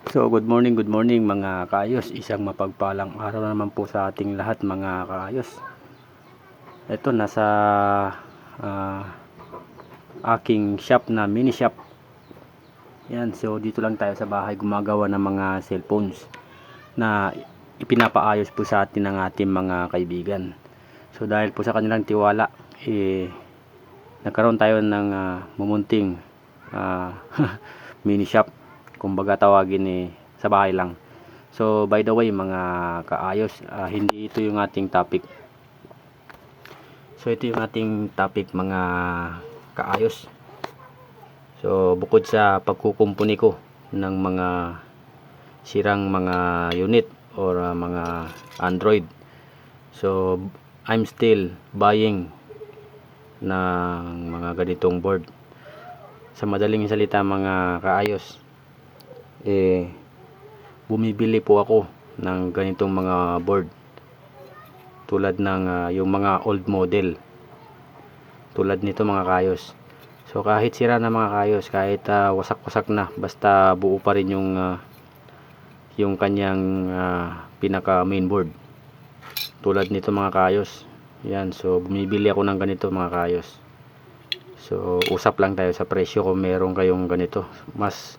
So good morning mga kaayos. Isang mapagpalang araw na naman po sa ating lahat mga kaayos. Ito nasa ah, aking shop na mini shop. Yan, so dito lang tayo sa bahay gumagawa ng mga cellphones na ipinapaayos po sa atin ng ating mga kaibigan. So dahil po sa kanilang tiwala, nagkaroon tayo ng mumunting mini shop, kumbaga tawagin sa bahay lang. So by the way mga kaayos, hindi ito yung ating topic. So ito yung ating topic mga kaayos. So bukod sa pagkukumpuni ko ng mga sirang mga unit or mga Android, so I'm still buying ng mga ganitong board. Sa madaling salita mga kaayos, bumibili po ako ng ganitong mga board tulad ng yung mga old model tulad nito mga kaayos. So kahit sira na mga kaayos, kahit wasak-wasak na, basta buo pa rin yung kanyang pinaka mainboard tulad nito mga kaayos. Yan, so bumibili ako ng ganito mga kaayos. So usap lang tayo sa presyo kung meron kayong ganito. Mas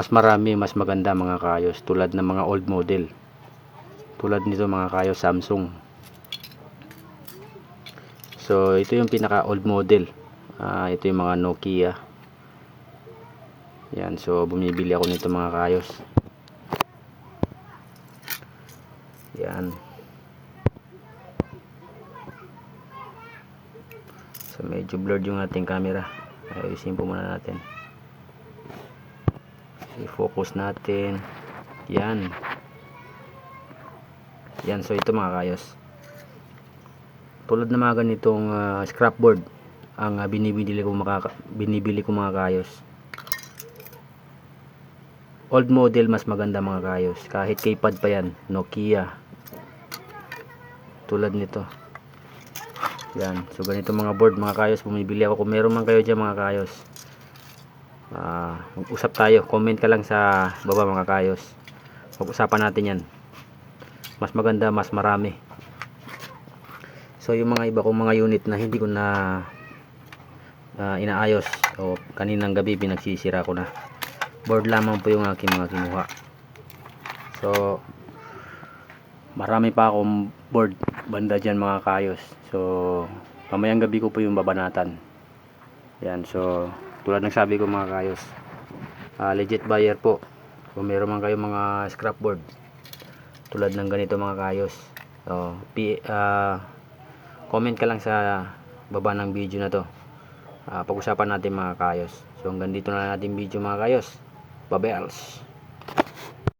marami, mas maganda mga kaayos, tulad ng mga old model. Tulad nito mga kaayos, Samsung. So ito yung pinaka old model. Ito yung mga Nokia. Yan, so bumibili ako nito mga kaayos. Yan. So medyo blurred yung ating camera. Ayusin po muna natin. I-focus natin. Yan. Yan, so ito mga kaayos. Tulad ng mga ganitong scrapboard ang binibili ko mga kaayos. Old model mas maganda mga kaayos. Kahit keypad pa yan, Nokia. Tulad nito. Yan, so ganito mga board mga kaayos, bumibili ako. Kung meron man kayo dyan mga kaayos, mag-usap tayo, comment ka lang sa baba mga kaayos, pag-usapan natin yan. Mas maganda, mas marami. So yung mga iba kong mga unit na hindi ko na inaayos, o kaninang gabi pinagsisira ko na, board lamang po yung aking mga kinuha. So marami pa akong board banda dyan mga kaayos. So mamayang gabi ko po yung babanatan. Yan, so tulad ng sabi ko mga kaayos, legit buyer po. Kung meron man kayo mga scrapboard tulad ng ganito mga kaayos, so comment ka lang sa baba ng video na to. Pag-usapan natin mga kaayos. So hanggang dito na lang natin video mga kaayos. Babels.